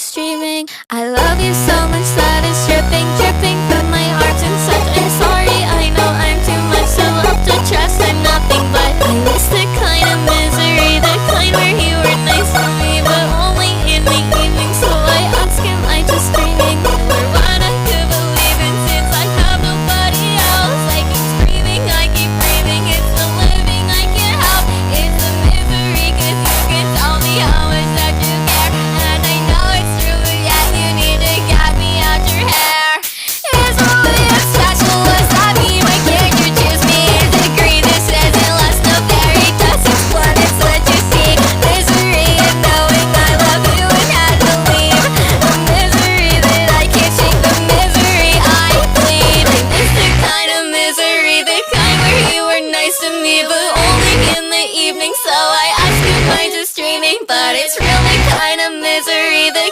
just dreaming. I love you so much that it's dripping, dripping from my heart and such. I'm sorry, I know I'm too much to love, to trust. I'm nothing but I miss the kind of misery, the kind where you were nice to me, but only in the evening. So I ask, am I just dreaming? Or what I could believe in, since I have nobody else. I keep screaming, I keep breathing. It's the living I can't help. It's the misery, 'cause you can tell me how much that you care. And I know it's true, but yet you need to get me out your hair. Is really special, was that me? Why can't you choose me? Is it green? This isn't less no fairy dust. It's blood, it's what you see. Misery and knowing I love you and had to leave. The misery that I can't shake, the misery I bleed. I miss the kind of misery, the kind where you were nice to me, but only in the evening. So I ask, am I just dreaming? But it's really kind of misery, the